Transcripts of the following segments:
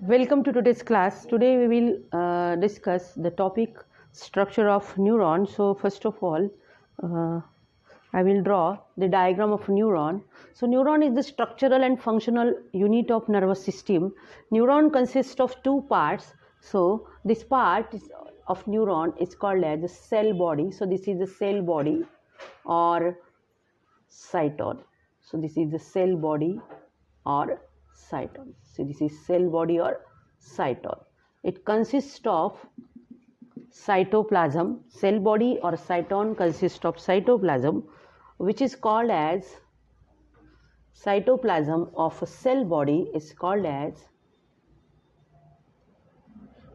Welcome to today's class. Today we will discuss the topic structure of neuron. So first of all, I will draw the diagram of neuron. So neuron is the structural and functional unit of nervous system. Neuron consists of two parts. So this of neuron is called as the cell body. So this is the cell body or cyton. So this is the cell body or cyton. So this is cell body or cyton. It consists of cytoplasm. Cell body or cyton consists of cytoplasm, which is called as cytoplasm of a cell body is called as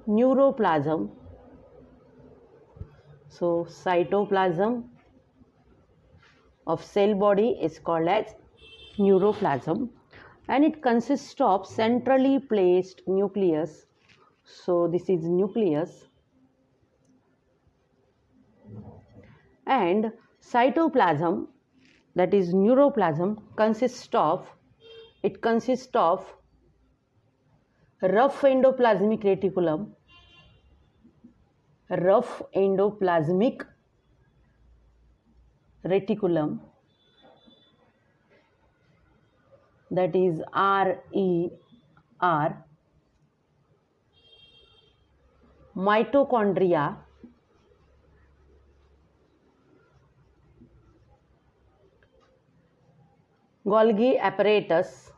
neuroplasm. So cytoplasm of cell body is called as neuroplasm, and it consists of centrally placed nucleus. So this is nucleus, and cytoplasm, that is neuroplasm, consists of rough endoplasmic reticulum, that is RER, mitochondria, Golgi apparatus,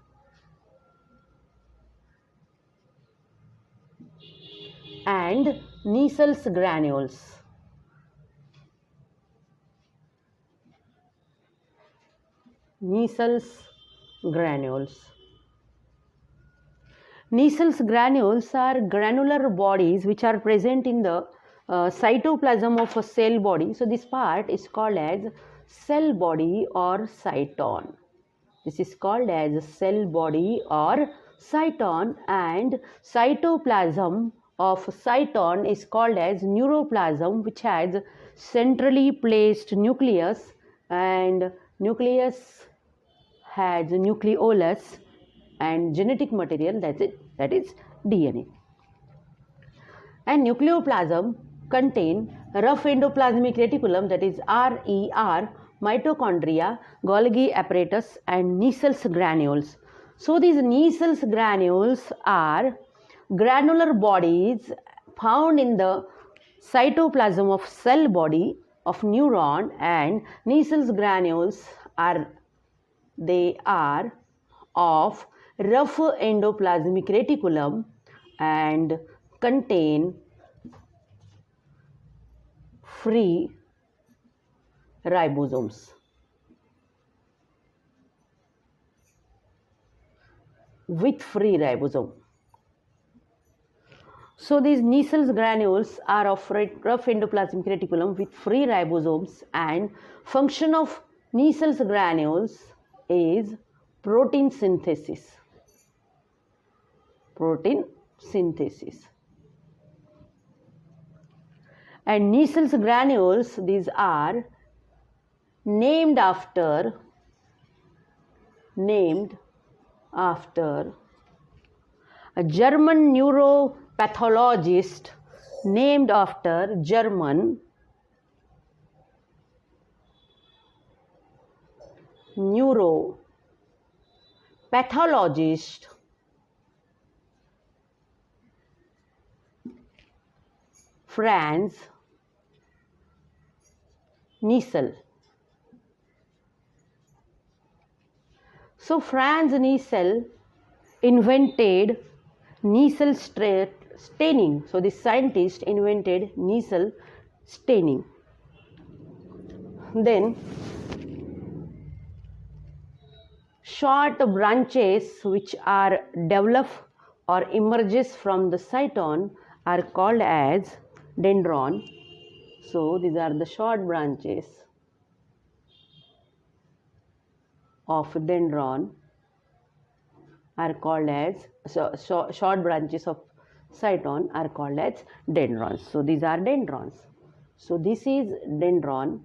and Niesel's granules. Niesel's granules are granular bodies which are present in the cytoplasm of a cell body. So this part is called as cell body or cyton. This is called as cell body or cyton, and cytoplasm of cyton is called as neuroplasm, which has centrally placed nucleus, and nucleus has nucleolus and genetic material, that is DNA. And nucleoplasm contain rough endoplasmic reticulum, that is RER, mitochondria, Golgi apparatus, and Niesel's granules. So these Niesel's granules are granular bodies found in the cytoplasm of cell body of neuron, and Niesel's granules are of rough endoplasmic reticulum and contain free ribosomes. With free ribosome. So these Niesel's granules are of rough endoplasmic reticulum with free ribosomes, and function of Niesel's granules is protein synthesis. And Niesel's granules, these are named after a German neuropathologist, named after German neuropathologist Franz Niesel. So Franz Niesel invented Niesel staining. So this scientist invented Niesel staining. Then short branches which are develop or emerges from the cyton are called as dendron. So these are the short branches of dendron are called as short branches of cyton are called as dendrons. So these are dendrons. So this is dendron.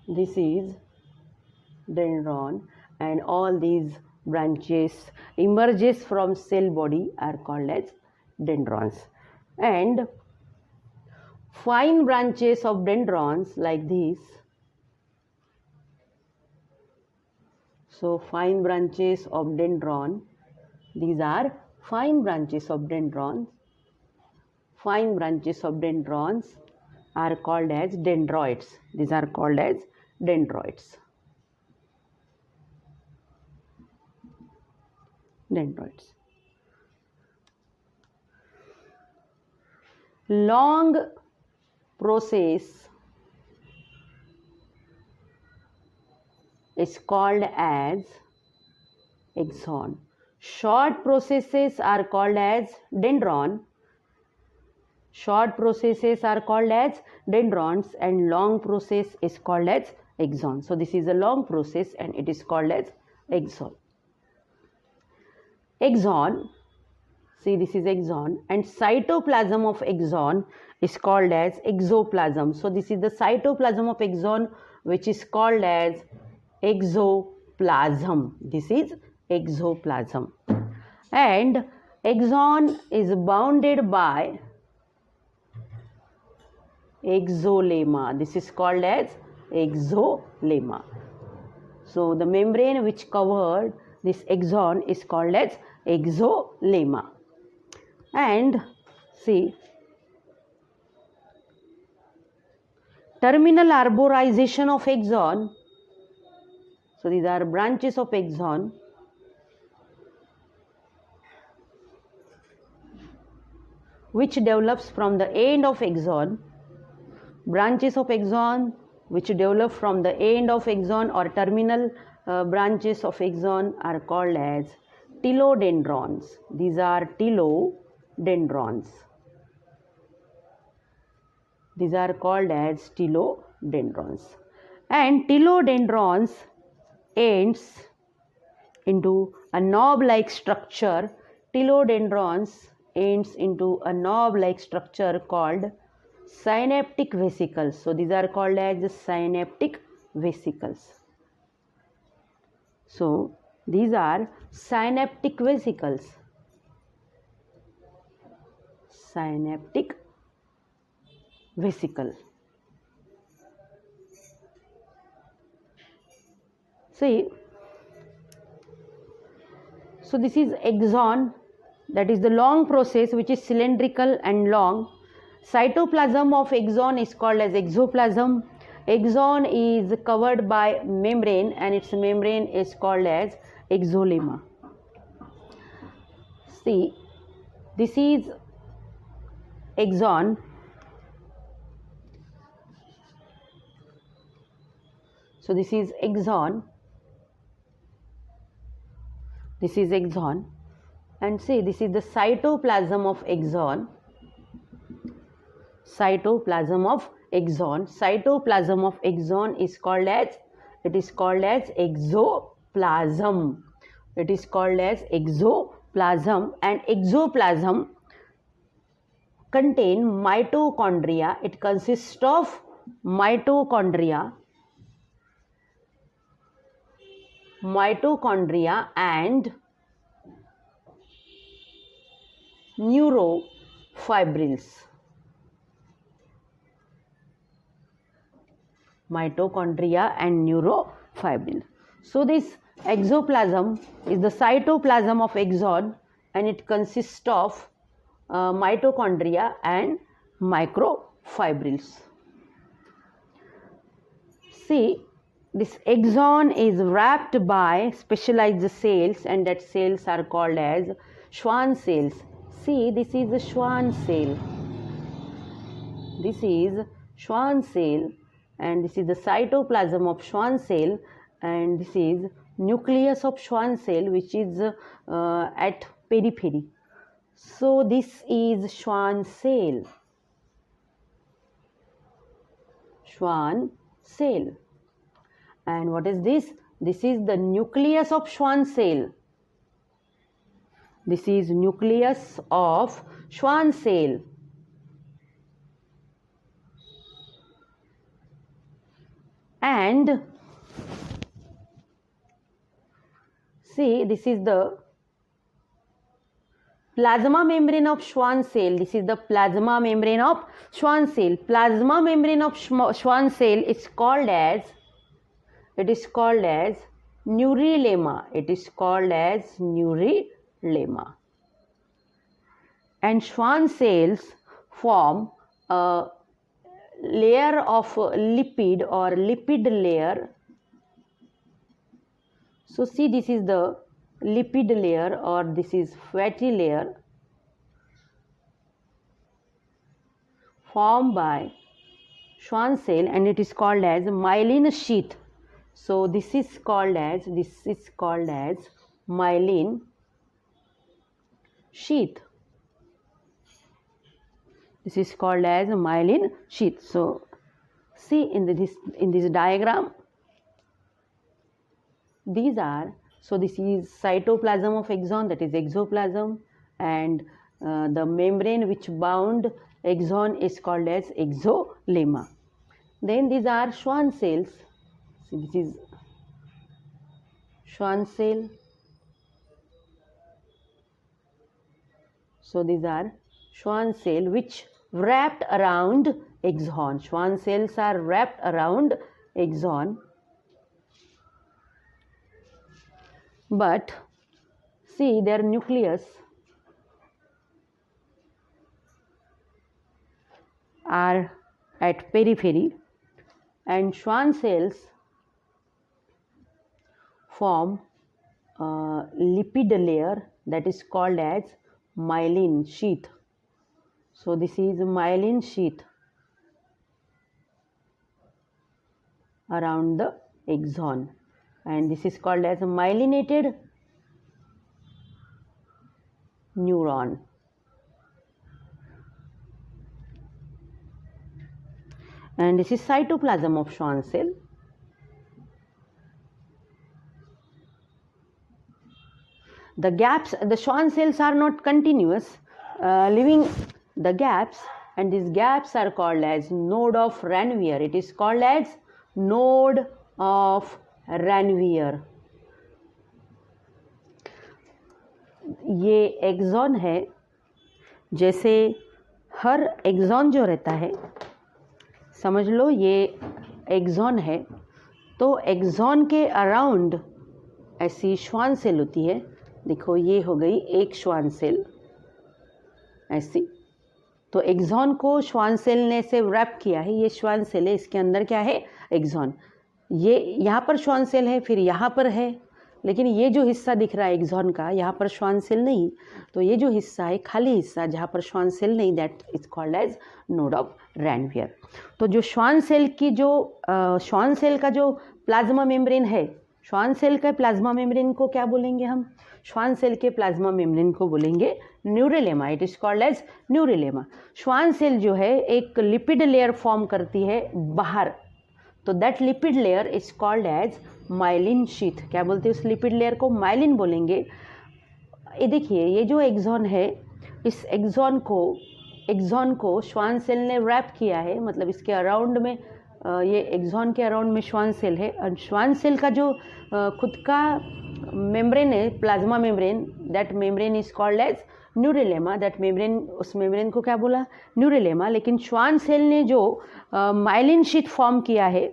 This is dendron, and all these branches emerges from cell body are called as dendrons. And fine branches of dendrons like this. So fine branches of dendron, these are fine branches of dendrons. Fine branches of dendrons are called as dendroids. These are called as dendroids. Dendroids. Long process is called as axon. Short processes are called as dendron. Short processes are called as dendrons and long process is called as axon. So this is a long process and it is called as axon. Axon, see this is axon, and cytoplasm of axon is called as exoplasm. So this is the cytoplasm of axon which is called as exoplasm. This is exoplasm. And axon is bounded by exolemma. This is called as exolemma. So the membrane which covered this axon is called as exolemma. And see, terminal arborization of axon. So these are branches of axon. Which develops from the end of axon. Branches of axon which develop from the end of axon or terminal branches of axon are called as telodendrons. These are telodendrons. These are called as telodendrons. And telodendrons ends into a knob-like structure. Telodendrons ends into a knob-like structure called synaptic vesicles. So these are called as synaptic vesicles. So these are synaptic vesicles. Synaptic vesicle. See, so this is axon, that is the long process which is cylindrical and long. Cytoplasm of axon is called as exoplasm. Axon is covered by membrane and its membrane is called as exolemma. See, this is axon. So this is axon. This is axon. And see, this is the cytoplasm of axon. Cytoplasm of axon. Cytoplasm of axon is called as, it is called as exoplasm. It is called as exoplasm, and exoplasm contain mitochondria. It consists of mitochondria and neurofibrils. Mitochondria and neurofibril. So this exoplasm is the cytoplasm of axon and it consists of mitochondria and microfibrils. See, this axon is wrapped by specialized cells and that cells are called as Schwann cells. See, this is the Schwann cell. This is Schwann cell and this is the cytoplasm of Schwann cell and this is nucleus of Schwann cell which is at periphery. So this is Schwann cell. Schwann cell. And what is this? This is the nucleus of Schwann cell. This is nucleus of Schwann cell. And See, this is the plasma membrane of Schwann cell. This is the plasma membrane of Schwann cell. Plasma membrane of Schwann cell is called as, it is called as neurilemma. It is called as neurilemma. And Schwann cells form a layer of lipid or lipid layer. So see, this is the lipid layer or this is fatty layer formed by Schwann cell, and it is called as myelin sheath. So this is called as myelin sheath. This is called as myelin sheath. So see in this diagram, these are, so this is cytoplasm of axon, that is exoplasm, and the membrane which bound axon is called as exolemma. Then these are Schwann cells. So this is Schwann cell. So these are Schwann cell which wrapped around axon. Schwann cells are wrapped around axon. But see, their nucleus are at periphery, and Schwann cells form a lipid layer that is called as myelin sheath. So this is myelin sheath around the axon, and this is called as a myelinated neuron. And this is cytoplasm of Schwann cell. The Schwann cells are not continuous, leaving the gaps, and these gaps are called as node of Ranvier. It is called as node of Ranvier. ये axon है, जैसे हर axon जो रहता है, समझ लो ये axon है, तो एक्सॉन के अराउंड ऐसी श्वान सेल होती है. देखो ये हो गई एक श्वान सेल ऐसी, तो एक्सॉन को श्वान सेल ने से रैप किया है. ये श्वान सेल है, इसके अंदर क्या है, एक्सॉन. ये यहाँ पर श्वान सेल है, फिर यहाँ पर है, लेकिन ये जो हिस्सा दिख रहा है एक्सॉन का, यहाँ पर श्वान सेल नहीं, तो ये जो हिस्सा है खाली हिस्सा जहाँ पर श्वान सेल नहीं, that is called as node of Ranvier. तो जो श्वान सेल की जो श्वान सेल का जो प्लाज्मा मेम्ब्रेन है, श्वान सेल का प्लाज्मा मेम्ब्रेन को क्या बोलेंगे हम, श्वान सेल के प्लाज्मा मेम्ब्रेन को बोलेंगे neurilemma. It is called as neurilemma. Schwann cell जो है एक लिपिड लेयर फॉर्म करती है बाहर, तो that lipid layer is called as myelin sheath. क्या बोलते हैं उस लिपिड लेयर को, माइलिन बोलेंगे. ये देखिए ये जो एक्सॉन है, इस एक्सॉन को श्वान सेल ने रैप किया है, मतलब इसके अराउंड में ये एक्सॉन के अराउंड में श्वान सेल है, और श्वान सेल का जो खुद का मेम्ब्रेन है, plasma membrane, that membrane is called as neurilemma. That membrane, उस मेम्ब्रेन को क्या बोला, न्यूरिलेमा. लेकिन श्वान सेल ने जो माइलिन शीथ फॉर्म किया है,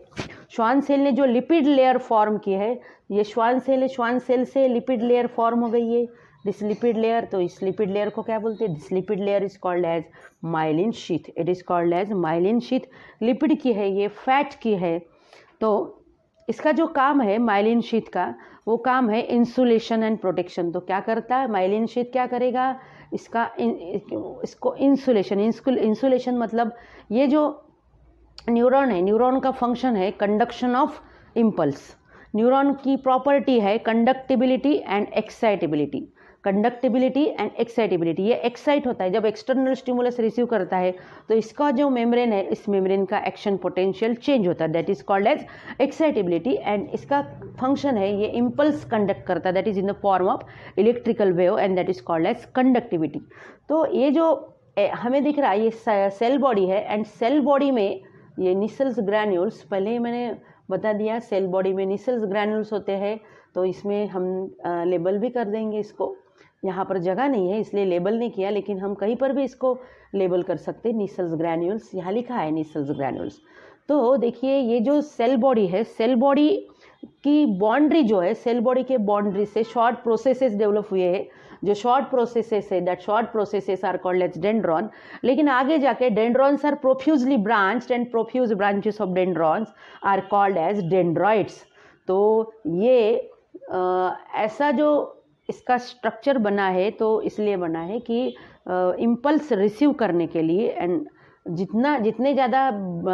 श्वान सेल ने जो लिपिड लेयर फॉर्म की है, ये श्वान सेल है, श्वान सेल से लिपिड लेयर फॉर्म हो गई है, दिस लिपिड लेयर. तो इस लिपिड लेयर को क्या बोलते हैं, this lipid layer is called as myelin sheath. It is called as myelin sheath. Lipid की है, ये फैट की है, तो इसका जो काम है माइलिन शीथ का, वो काम है इंसुलेशन एंड प्रोटेक्शन. तो क्या करता है माइलिन शीथ, क्या करेगा, इसको इंसुलेशन मतलब ये जो न्यूरॉन है, न्यूरॉन का फंक्शन है कंडक्शन ऑफ इम्पल्स. न्यूरॉन की प्रॉपर्टी है कंडक्टिबिलिटी एंड एक्साइटेबिलिटी. कंडक्टिबिलिटी एंड एक्साइटेबिलिटी, ये एक्साइट होता है जब एक्सटर्नल स्टिमुलस रिसीव करता है, तो इसका जो मेम्ब्रेन है, इस मेम्ब्रेन का एक्शन पोटेंशियल चेंज होता है, that is called as excitability. And इसका फंक्शन है ये इम्पल्स कंडक्ट करता है, that is in the form of electrical wave, and that is called as conductivity. तो ये जो हमें दिख रहा है ये सेल बॉडी है, एंड सेल बॉडी में ये निसल्स ग्रैन्यूल्स, पहले मैंने बता दिया। सेल बॉडी में निसल्स ग्रैन्यूल्स होते हैं, तो इसमें हम लेबल भी कर देंगे इसको। यहाँ पर जगह नहीं है इसलिए लेबल नहीं किया, लेकिन हम कहीं पर भी इसको लेबल कर सकते हैं। निसल्स ग्रैन्यूल्स, यहाँ लिखा है निसल्स ग्रैन्यूल्स। तो देखिए ये जो सेल बॉडी है, सेल बॉडी की बाउंड्री जो है, सेल बॉडी के बाउंड्री से शॉर्ट प्रोसेसेस डेवलप हुए हैं। जो शॉर्ट प्रोसेसेस है, that short processes are called as dendron. लेकिन आगे जाके dendrons are profusely branched and profuse branches of dendrons are called as dendrites. तो ये ऐसा जो इसका स्ट्रक्चर बना है, तो इसलिए बना है कि इम्पल्स रिसीव करने के लिए, एंड जितने ज़्यादा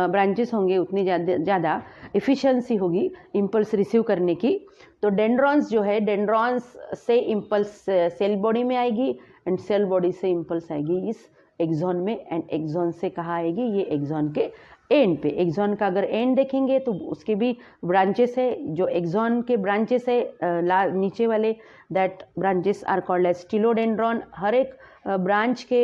ब्रांचेस होंगे उतनी ज़्यादा एफिशिएंसी होगी इम्पल्स रिसीव करने की। तो डेंड्रॉन्स जो है, डेंड्रॉन्स से इम्पल्स सेल बॉडी में आएगी एंड सेल बॉडी से इम्पल्स आएगी इस एक्सॉन में, एंड एक्सॉन से कहाँ आएगी, ये एक्सॉन के एंड पे। एक्सॉन का अगर एंड देखेंगे तो उसके भी ब्रांचेस है। जो एक्सॉन के ब्रांचेस है नीचे वाले, that branches are called as telodendron. हर एक ब्रांच के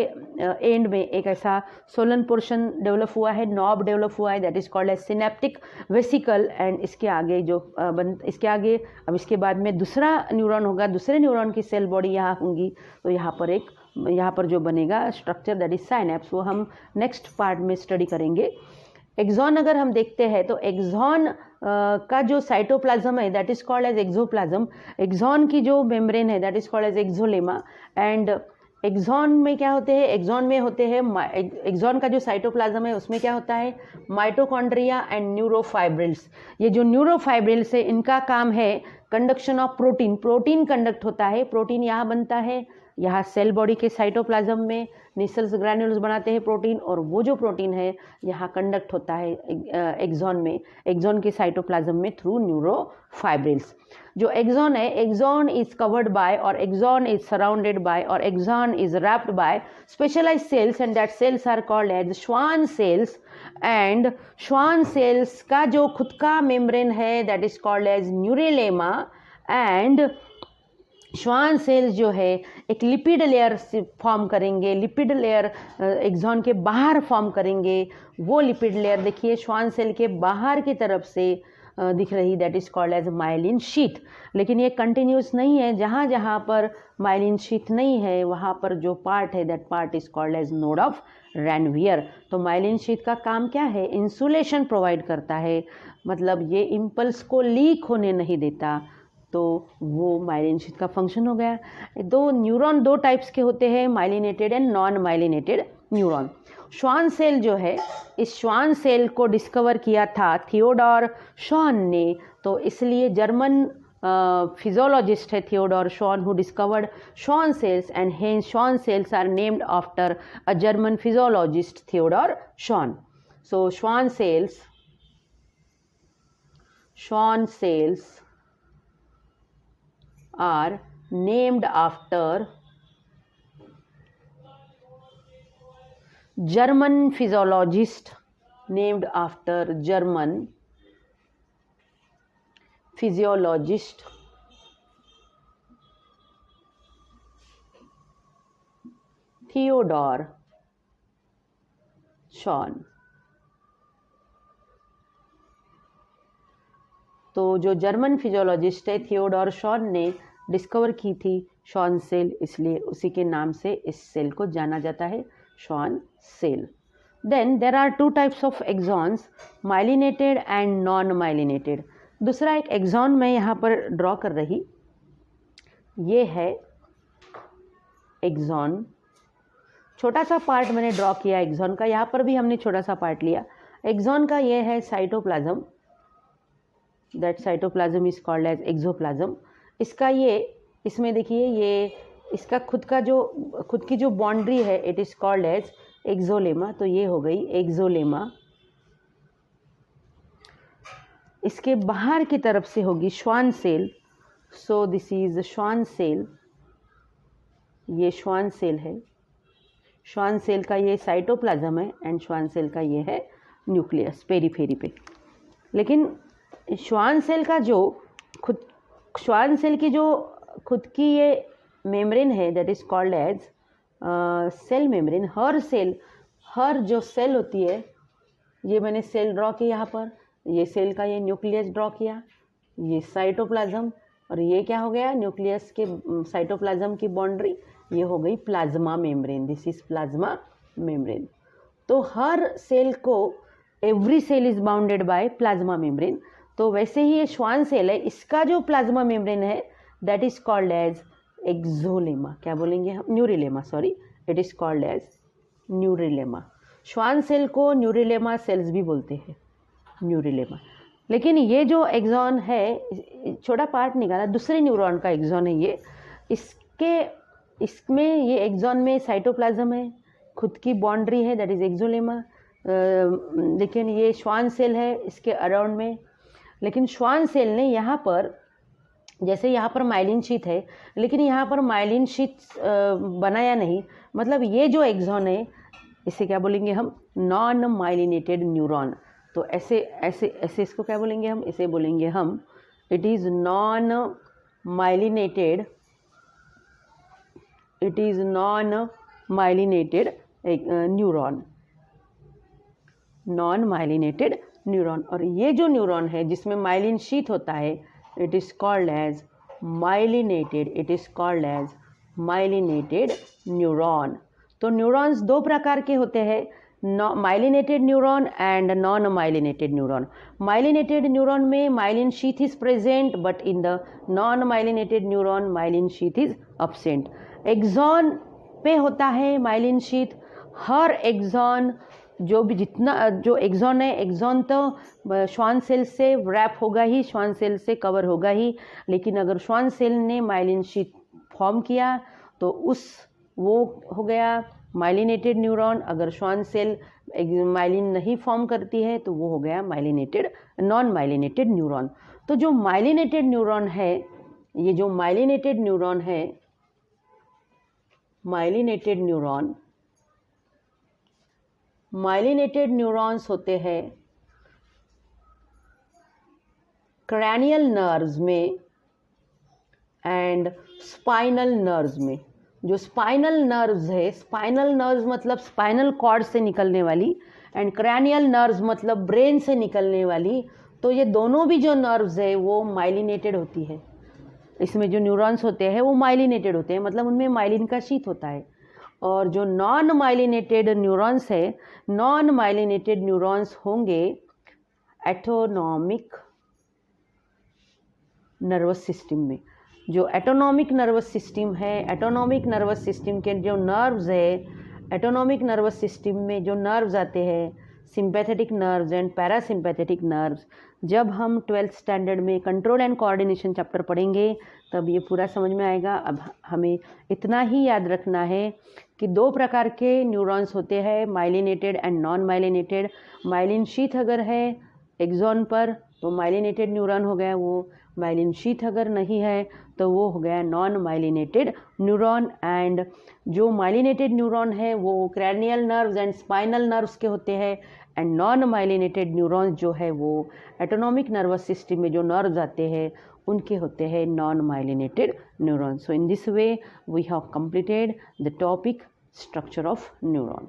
एंड में एक ऐसा सोलन पोर्शन डेवलप हुआ है, नॉब डेवलप हुआ है, that is called as synaptic vesicle. And इसके आगे जो इसके आगे अब इसके बाद में दूसरा न्यूरॉन होगा, दूसरे न्यूरॉन की सेल बॉडी यहाँ होंगी। तो यहाँ पर जो बनेगा स्ट्रक्चर, दैट इज साइनेप्स, वो हम नेक्स्ट पार्ट में स्टडी करेंगे। एक्सॉन अगर हम देखते हैं तो एक्सॉन का जो साइटोप्लाज्म है, that is called as axoplasm. Axon की जो मेम्ब्रेन है, that is called as axolemma. And axon में क्या होते हैं, एक्सॉन में होते हैं, एक्सॉन का जो साइटोप्लाज्म है उसमें क्या होता है, माइटोकॉन्ड्रिया एंड न्यूरोफाइब्रिल्स। ये जो न्यूरोफाइब्रिल्स है, इनका काम है conduction of protein. Protein conduct होता है, प्रोटीन यहाँ बनता है, यहाँ सेल बॉडी के साइटोप्लाज्म में निसल्स ग्रैन्यूल्स बनाते हैं प्रोटीन, और वो जो प्रोटीन है यहाँ कंडक्ट होता है एक्सॉन में, एक्सॉन के साइटोप्लाज्म में थ्रू न्यूरोफाइब्रिल्स। जो एक्सॉन है, एक्सॉन इज कवर्ड बाय, और एक्सॉन इज सराउंडेड बाय, और axon is wrapped by specialized cells, and that cells are called as Schwann cells. And Schwann cells का जो खुद का मेम्ब्रेन है, that is called as neurilemma. And Schwann cells जो है एक लिपिड लेयर फॉर्म करेंगे, लिपिड लेयर एक्सॉन के बाहर फॉर्म करेंगे। वो लिपिड लेयर देखिए श्वान सेल के बाहर की तरफ से दिख रही, that is called as myelin sheath. लेकिन ये कंटिन्यूस नहीं है, जहाँ जहाँ पर माइलिन शीथ नहीं है वहाँ पर जो पार्ट है, that part is called as node of Ranvier. तो माइलिन शीथ का काम क्या है, इंसुलेशन प्रोवाइड करता है, मतलब ये इम्पल्स को लीक होने नहीं देता। तो वो माइलिन शीथ का फंक्शन हो गया। न्यूरॉन दो टाइप्स के होते हैं, myelinated and non myelinated neuron. Schwann cell जो है, इस श्वान सेल को डिस्कवर किया था थियोडोर शॉन ने, तो इसलिए जर्मन फिजियोलॉजिस्ट है Theodor Schwann, who discovered Schwann cells, and hence Schwann cells are named after a German physiologist Theodor Schwann. So Schwann cells are named after German physiologist, named after German physiologist Theodor Schwann। तो जो German physiologist है Theodor Shawn ने discover की थी Shawn cell, इसलिए उसी के नाम से इस सेल को जाना जाता है, Schwann cell. Then there are two types of axons, myelinated and non myelinated. दूसरा एक एक्सॉन मैं यहाँ पर ड्रॉ कर रही, ये है एक्सॉन। छोटा सा पार्ट मैंने ड्रॉ किया एक्सॉन का, यहाँ पर भी हमने छोटा सा पार्ट लिया। एक्सॉन का ये है cytoplasm, that cytoplasm is called as axoplasm. इसका ये, इसमें देखिए ये इसका खुद की जो बाउंड्री है, it is called as axolemma. तो ये हो गई एक्सोलेमा। इसके बाहर की तरफ से होगी Schwann cell. So this is Schwann cell, ये श्वान सेल है। श्वान सेल का ये साइटोप्लाज्म है, एंड श्वान सेल का ये है न्यूक्लियस पेरीफेरी पे। लेकिन श्वान सेल का जो श्वान सेल की जो खुद की ये मेम्ब्रेन है, that is called as cell membrane. हर जो सेल होती है, ये मैंने सेल ड्रॉ की यहाँ पर, ये सेल का ये न्यूक्लियस ड्रॉ किया, ये साइटोप्लाज्म, और ये क्या हो गया, न्यूक्लियस के साइटोप्लाज्म की बाउंड्री, ये हो गई plasma membrane. This is plasma membrane. तो हर सेल को, every cell is bounded by plasma membrane. तो वैसे ही ये श्वान सेल है, इसका जो प्लाज्मा मेम्ब्रेन है that is called as axolemma. क्या बोलेंगे हम, neurilemma, sorry, it is called as neurilemma. Schwann cell को न्यूरिलेमा सेल्स भी बोलते हैं, न्यूरिलेमा। लेकिन ये जो एक्सॉन है, छोटा पार्ट निकाला, दूसरे न्यूरॉन का एक्सॉन है ये, इसमें ये एक्सॉन में साइटोप्लाज्म है, खुद की बाउंड्री है, दैट इज एक्सोलेमा। लेकिन ये श्वान सेल है इसके अराउंड में। लेकिन श्वान सेल ने यहाँ पर, जैसे यहाँ पर माइलिन शीथ है, लेकिन यहाँ पर माइलिन शीथ बनाया नहीं, मतलब ये जो एक्सॉन है इसे क्या बोलेंगे हम, नॉन माइलिनेटेड न्यूरॉन। तो ऐसे ऐसे ऐसे इसको क्या बोलेंगे हम, इसे बोलेंगे हम, it is non myelinated, it is non myelinated neuron, non myelinated neuron. और ये जो न्यूरॉन है जिसमें माइलिन शीथ होता है, it is called as myelinated, it is called as myelinated neuron. तो न्यूरॉन्स दो प्रकार के होते हैं, myelinated neuron and non myelinated neuron. Myelinated neuron में myelin sheath is present, but in the non myelinated neuron myelin sheath is absent. Axon पे होता है माइलिन शीथ। हर एक्सॉन, जो भी जितना जो एक्सॉन है, एक्सॉन तो श्वान सेल से रैप होगा ही, श्वान सेल से कवर होगा ही। लेकिन अगर श्वान सेल ने माइलिन शीथ फॉर्म किया तो वो हो गया माइलिनेटेड न्यूरॉन। अगर श्वान सेल माइलिन नहीं फॉर्म करती है तो वो हो गया माइलिनेटेड, नॉन माइलिनेटेड न्यूरॉन। तो जो माइलिनेटेड न्यूरॉन है, ये जो माइलिनेटेड न्यूरॉन है, माइलिनेटेड न्यूरॉन, माइलिनेटेड न्यूरॉन्स होते हैं क्रैनियल नर्व्स में एंड स्पाइनल नर्व्स में। जो स्पाइनल नर्व्स है, स्पाइनल नर्व्स मतलब स्पाइनल कॉर्ड से निकलने वाली, एंड क्रैनियल नर्व्स मतलब ब्रेन से निकलने वाली। तो ये दोनों भी जो नर्व्स है वो माइलिनेटेड होती है। इसमें जो न्यूरॉन्स होते हैं वो माइलिनेटेड होते हैं, मतलब उनमें माइलिन का शीथ होता है। और जो नॉन माइलिनेटेड न्यूरॉन्स है, नॉन माइलिनेटेड न्यूरॉन्स होंगे एटोनॉमिक नर्वस सिस्टम में। जो एटोनॉमिक नर्वस सिस्टम है, एटोनॉमिक नर्वस सिस्टम के जो नर्व्स है, एटोनॉमिक नर्वस सिस्टम में जो नर्व्स आते हैं, sympathetic nerves and parasympathetic nerves, जब हम 12th स्टैंडर्ड में कंट्रोल एंड कोऑर्डिनेशन चैप्टर पढ़ेंगे तब ये पूरा समझ में आएगा। अब हमें इतना ही याद रखना है कि दो प्रकार के न्यूरॉन्स होते हैं, myelinated and non myelinated. Myelin sheath अगर है एक्सॉन पर तो माइलिनेटेड न्यूरॉन हो गया वो, माइलिन शीथ अगर नहीं है तो वो हो गया नॉन माइलिनेटेड न्यूरॉन। एंड जो माइलिनेटेड न्यूरॉन है वो cranial nerves and spinal nerves के होते हैं, एंड नॉन माइलिनेटेड न्यूरॉन्स जो है वो एटोनॉमिक नर्वस सिस्टम में जो नर्व्स आते हैं उनके होते हैं non myelinated neurons. So in this way we have completed the topic structure of neuron.